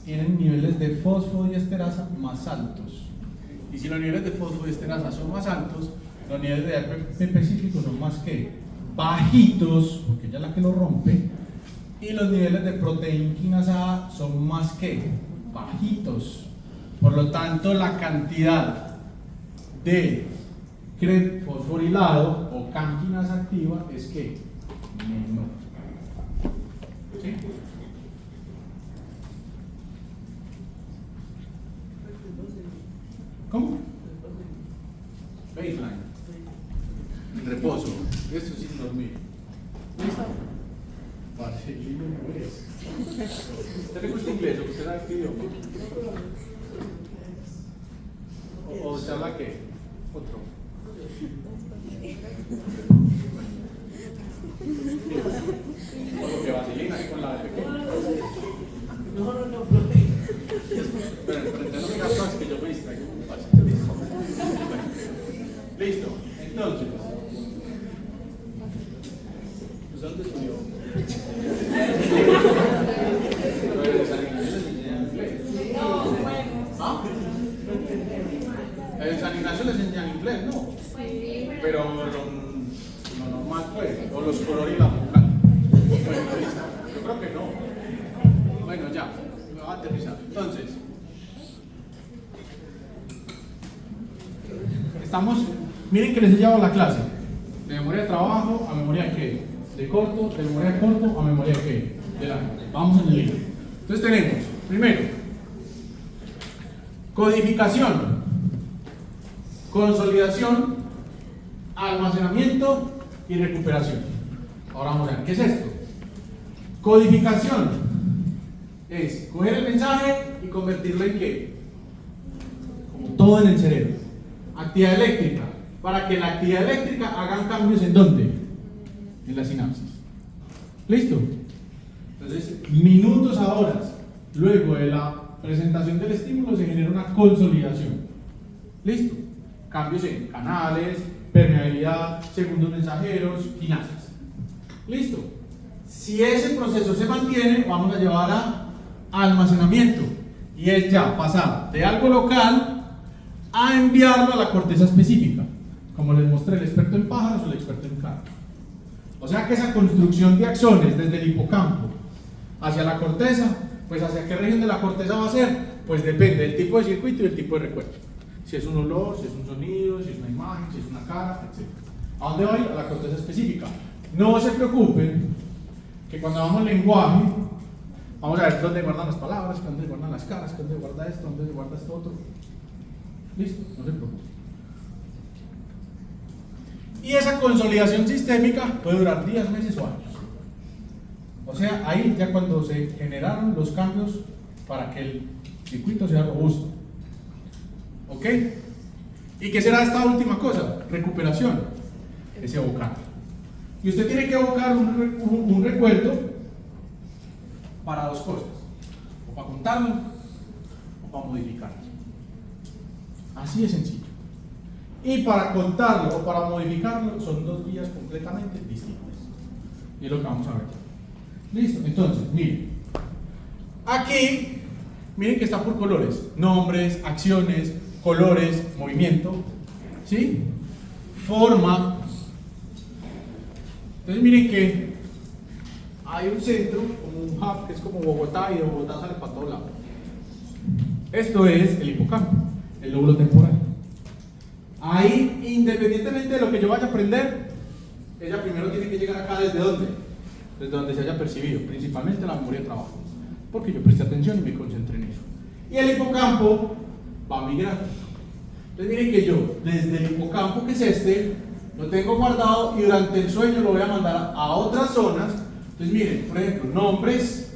tienen niveles de fosfodiesterasa más altos. Y si los niveles de fosfodiesterasa son más altos, los niveles de ATP específicos son más que bajitos, porque ella es la que lo rompe, y los niveles de proteínquinasa A son más que bajitos. Por lo tanto, la cantidad de CREB fosforilado o canquinasa activa es que menor. ¿Sí? ¿Cómo? Baseline. Reposo. Esto es sin dormir. ¿Listo? Parce, lindo inglés. ¿Usted le gusta inglés o usted sabe qué idioma? ¿O se habla qué? Otro. Porque vaselina con la de pequeño. No. Pero no me gastas que yo me distraigo. Listo. Entonces, ¿usted dónde estudió? ¿Ah? En San Ignacio les enseñan inglés, ¿no? Pero lo normal pues, o los colores y la vocal. Bueno, listo. Yo creo que no. Bueno, ya, me voy a aterrizar. Entonces, miren que les he llevado la clase de memoria de trabajo a memoria de qué, de corto, de memoria de corto a memoria de qué, de largo. Vamos en el libro. Entonces tenemos, primero, codificación, consolidación, almacenamiento y recuperación. Ahora vamos a ver, ¿qué es esto? Codificación es coger el mensaje y convertirlo en qué, como todo en el cerebro. Actividad eléctrica, para que la actividad eléctrica hagan cambios ¿en dónde? En la sinapsis. ¿Listo? Entonces, minutos a horas luego de la presentación del estímulo se genera una consolidación. ¿Listo? Cambios en canales, permeabilidad, segundos mensajeros, quinasas. ¿Listo? Si ese proceso se mantiene, vamos a llevar a almacenamiento, y es ya pasar de algo local a enviarlo a la corteza específica, como les mostré el experto en pájaros o el experto en carros. O sea que esa construcción de axones desde el hipocampo hacia la corteza, pues hacia qué región de la corteza va a ser, pues depende del tipo de circuito y del tipo de recuerdo. Si es un olor, si es un sonido, si es una imagen, si es una cara, etc. ¿A dónde va a ir? A la corteza específica. No se preocupen que cuando hagamos lenguaje, vamos a ver dónde guardan las palabras, dónde guardan las caras, dónde guarda esto, dónde guarda esto otro. Listo, no se preocupen. Y esa consolidación sistémica puede durar días, meses o años. O sea, ahí ya cuando se generaron los cambios para que el circuito sea robusto. ¿Ok? ¿Y qué será esta última cosa? Recuperación. Es evocar. Y usted tiene que evocar un recuerdo para dos cosas. O para contarlo o para modificarlo. Así de sencillo. Y para contarlo o para modificarlo son dos vías completamente distintas. Y es lo que vamos a ver. Listo, entonces, miren. Aquí, miren que está por colores. Nombres, acciones, colores, movimiento. ¿Sí? Forma. Entonces miren que hay un centro, como un hub, que es como Bogotá, y de Bogotá sale para todos lados. Esto es el hipocampo, el lóbulo temporal. Ahí, independientemente de lo que yo vaya a aprender, ella primero tiene que llegar acá. ¿Desde dónde? Desde donde se haya percibido, principalmente la memoria de trabajo, porque yo presté atención y me concentré en eso. Y el hipocampo va a migrar. Entonces miren que yo, desde el hipocampo, que es este, lo tengo guardado y durante el sueño lo voy a mandar a otras zonas. Entonces miren, por ejemplo, nombres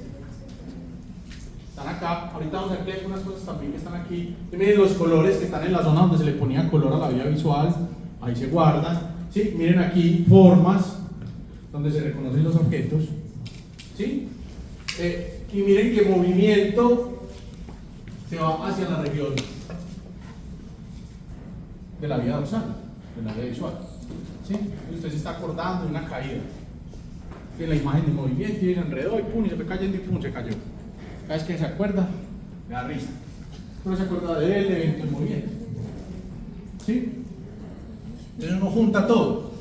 están acá. Ahorita vamos a ver que hay algunas cosas también que están aquí. Y miren los colores que están en la zona donde se le ponía color a la vía visual, ahí se guardan. ¿Sí? Miren aquí formas donde se reconocen los objetos. ¿Sí? Y miren que movimiento se va hacia la región de la vía dorsal, de la vía visual. ¿Sí? Y usted se está acordando de una caída. Tiene la imagen de movimiento y se enredó y pum, y se fue cayendo y pum, se cayó. Cada vez que se acuerda, le da risa. Pero se acuerda del evento en movimiento. ¿Sí? Entonces uno junta todo,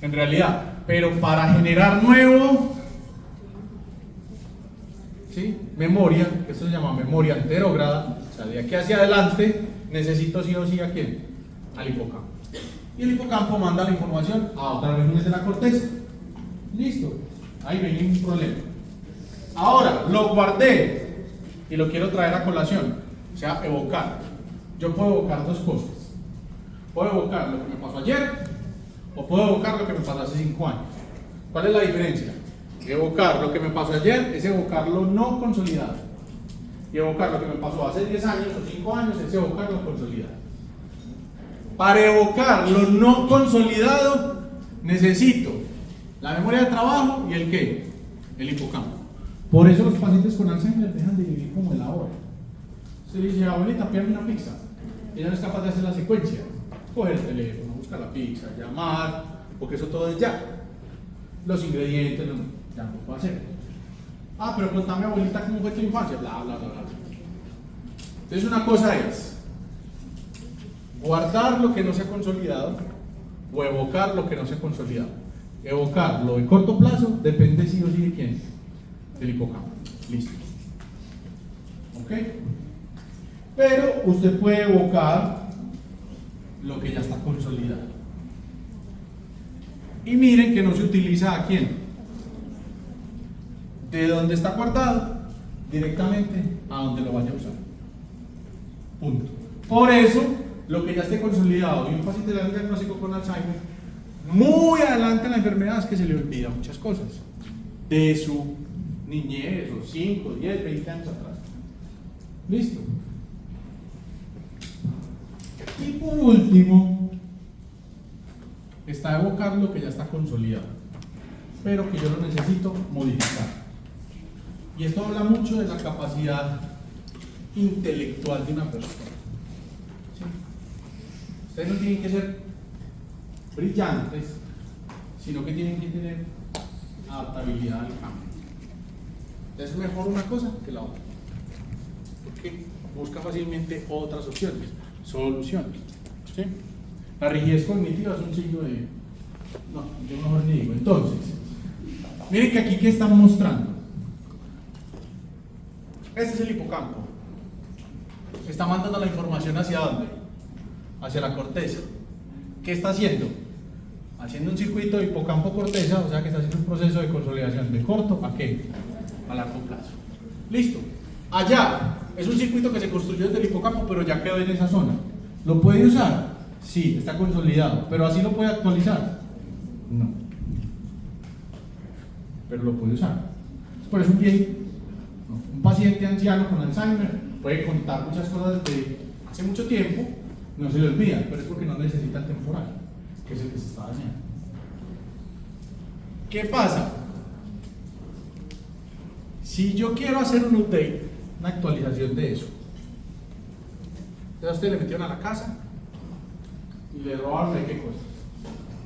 en realidad. Pero para generar nuevo, ¿sí? Memoria, que esto se llama memoria anterógrada, o sea, de aquí hacia adelante, necesito sí o sí a quién, al hipocampo. Y el hipocampo manda la información a otras regiones de la corteza. Listo, ahí viene un problema. Ahora, lo guardé y lo quiero traer a colación, o sea, evocar. Yo puedo evocar dos cosas. Puedo evocar lo que me pasó ayer o puedo evocar lo que me pasó hace 5 años. ¿Cuál es la diferencia? Evocar lo que me pasó ayer es evocar lo no consolidado. Y evocar lo que me pasó hace 10 años o 5 años es evocar lo consolidado. Para evocar lo no consolidado necesito la memoria de trabajo y el ¿qué? El hipocampo. Por eso los pacientes con Alzheimer dejan de vivir como el ahora. Se dice, abuelita, pídame una pizza. Ella no es capaz de hacer la secuencia. Coger el teléfono, buscar la pizza, llamar, porque eso todo es ya. Los ingredientes, ya no puedo hacer. Ah, pero contame, abuelita, cómo fue tu infancia, bla, bla, bla, bla. Entonces una cosa es guardar lo que no se ha consolidado o evocar lo que no se ha consolidado. Evocar lo de corto plazo depende sí o sí de quién, del hipocampo. Listo. ¿Ok? Pero usted puede evocar lo que ya está consolidado. Y miren que no se utiliza a quién, de donde está guardado directamente a donde lo vaya a usar. Punto. Por eso, lo que ya esté consolidado y un paciente le da un diagnóstico con Alzheimer, muy adelante en la enfermedad es que se le olvida muchas cosas de su niñez, o 5, 10, 20 años atrás. Listo. Y por último, está evocar lo que ya está consolidado, pero que yo lo necesito modificar. Y esto habla mucho de la capacidad intelectual de una persona. ¿Sí? Ustedes no tienen que ser brillantes, sino que tienen que tener adaptabilidad al cambio. Es mejor una cosa que la otra, porque busca fácilmente otras opciones, soluciones. ¿Sí? La rigidez cognitiva es un signo de... No, yo mejor ni digo. Entonces, miren que aquí, ¿qué están mostrando? Este es el hipocampo. Está mandando la información ¿hacia dónde? Hacia la corteza. ¿Qué está haciendo? Haciendo un circuito de hipocampo-corteza, o sea que está haciendo un proceso de consolidación de corto a qué? A largo plazo. Listo. Allá es un circuito que se construyó desde el hipocampo, pero ya quedó en esa zona. ¿Lo puede usar? Sí, está consolidado. ¿Pero así lo puede actualizar? No. Pero lo puede usar. Por eso un paciente anciano con Alzheimer puede contar muchas cosas de hace mucho tiempo, no se le olvida, pero es porque no necesita el temporal, que es el que se está dañando. ¿Qué pasa? Si yo quiero hacer un update, una actualización de eso, entonces a usted le metieron a la casa y le robaron de qué cosa,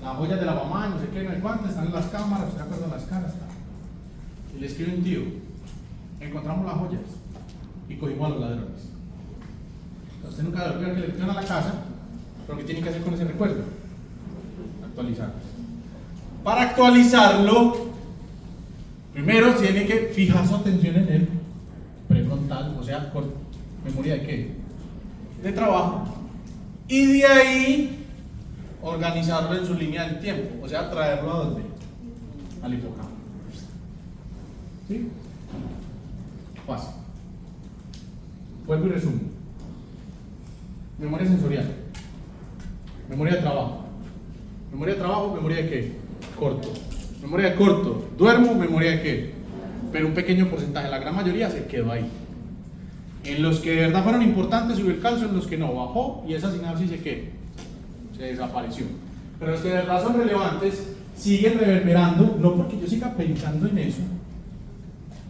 las joyas de la mamá, no sé qué, no sé cuánto, están en las cámaras, usted acuerda las caras, y le escribe un tío, encontramos las joyas y cogimos a los ladrones. Usted nunca lo que le metieron a la casa, pero ¿qué tiene que hacer con ese recuerdo? Actualizarlo. Para actualizarlo, primero tiene que fijar su atención en el prefrontal, o sea, con memoria de qué? De trabajo. Y de ahí organizarlo en su línea del tiempo, o sea, traerlo a dónde? Al hipocampo. ¿Sí? Fácil. Vuelvo y resumo. Memoria sensorial. Memoria de trabajo. Memoria de trabajo, memoria de qué? Corto. Memoria de corto. Duermo, memoria de qué? Pero un pequeño porcentaje, la gran mayoría se quedó ahí. En los que de verdad fueron importantes subió el calcio, en los que no, bajó y esa sinapsis se desapareció. Pero los que de verdad son relevantes siguen reverberando, no porque yo siga pensando en eso,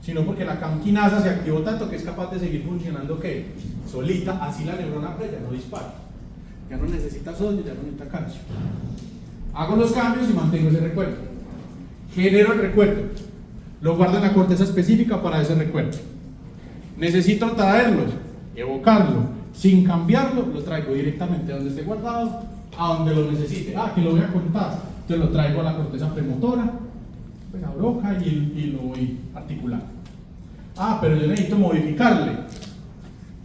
sino porque la camquinasa se activó tanto que es capaz de seguir funcionando ¿qué? Solita, así la neurona ya no dispara, ya no necesita sodio, ya no necesita calcio. Hago los cambios y mantengo ese recuerdo, genero el recuerdo. lo guardo en la corteza específica para ese recuerdo. Necesito traerlo, evocarlo, sin cambiarlo, lo traigo directamente a donde esté guardado, a donde lo necesite. Que lo voy a contar, entonces lo traigo a la corteza premotora, pues a Broca y lo voy articulando. Pero yo necesito modificarle.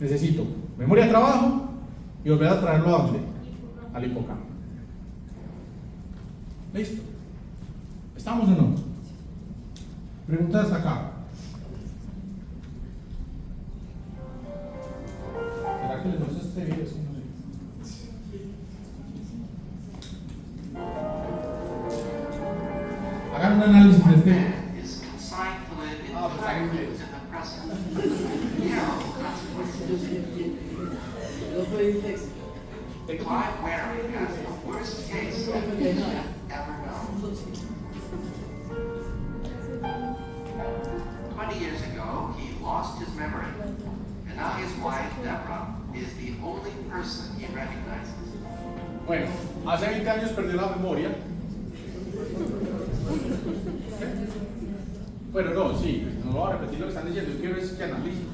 Necesito memoria de trabajo y volver a traerlo a dónde? Al hipocampo. ¿Listo? ¿Estamos o no? Preguntas hasta acá. ¿Será que les muestro este video? Sí, no sé. Hagan un análisis de este. Pues está en inglés. Clive Mary has the worst case ever known. 20 years ago, he lost his memory, and now his wife, Deborah, is the only person he recognizes. Bueno, hace 20 años perdió la memoria. Bueno, no, sí, no voy a repetir lo que están diciendo, yo quiero es que analicen.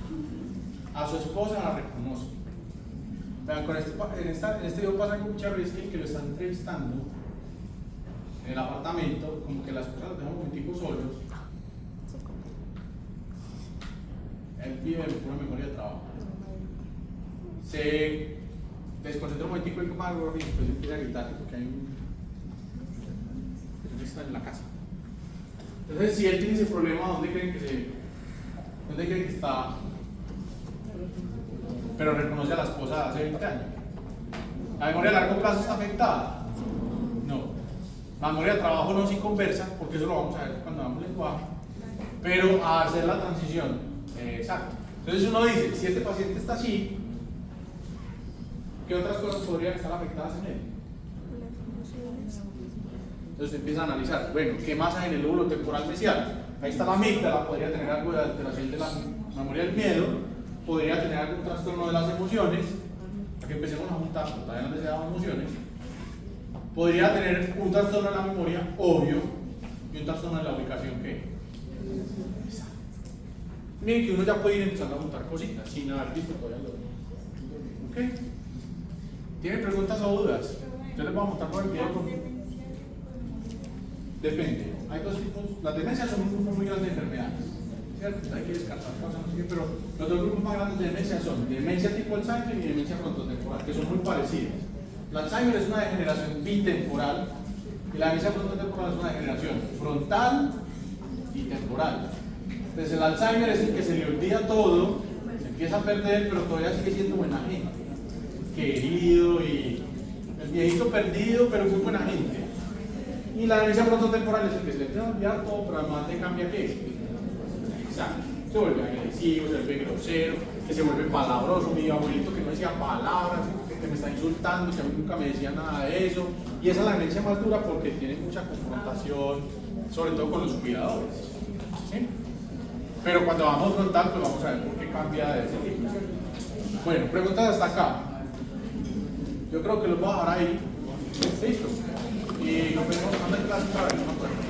A su esposa la reconoce. Vean, en este video pasa con Charlie, es que lo están entrevistando en el apartamento, como que la esposa los deja un momentico solos. Él pide una memoria de trabajo. Se desconcentra un momentico y algo y después empieza a gritar porque hay un extraño en la casa. Entonces, si él tiene ese problema, ¿dónde creen que está? Pero reconoce a la esposa de hace 20 años. ¿La memoria a largo plazo está afectada? No. La memoria de trabajo no, sí conversa, porque eso lo vamos a ver cuando hagamos lenguaje. Pero a hacer la transición, exacto. Entonces uno dice, si este paciente está así, ¿qué otras cosas podrían estar afectadas en él? Entonces se empieza a analizar, bueno, ¿qué más hay en el lóbulo temporal mesial? Ahí está la amígdala, podría tener algo de alteración de la memoria del miedo, podría tener algún trastorno de las emociones, para que empecemos a juntar, todavía no les he dado emociones, podría tener un trastorno de la memoria, obvio, y un trastorno de la ubicación, ¿qué? Miren que uno ya puede ir empezando a juntar cositas, sin haber visto todavía lo. ¿Ok? ¿Tienen preguntas o dudas? Yo les voy a mostrar por el video. Depende, hay dos tipos, las demencias son un grupo muy grande de enfermedades, ¿cierto? Hay que descartar cosas, no sé qué, pero los dos grupos más grandes de demencia son demencia tipo Alzheimer y demencia frontotemporal, que son muy parecidas. El Alzheimer es una degeneración bitemporal y la demencia frontotemporal es una degeneración frontal y temporal. Entonces el Alzheimer es el que se le olvida todo, se empieza a perder, pero todavía sigue siendo buena gente, querido y el viejito perdido, pero muy buena gente. Y la demencia frontotemporal es el que se le empieza a olvidar todo, pero además le cambia qué. Exacto. Se vuelve agresivo, se vuelve grosero, que se vuelve palabroso. Mi abuelito que no decía palabras, que me está insultando, que a mí nunca me decía nada de eso. Y esa es la demencia más dura porque tiene mucha confrontación, sobre todo con los cuidadores. ¿Sí? Pero cuando vamos frontal, pues vamos a ver por qué cambia de ese tipo. Bueno, preguntas hasta acá. Yo creo que los voy a dejar ahí. ¿Listo? Y nos vemos en la clase para ver.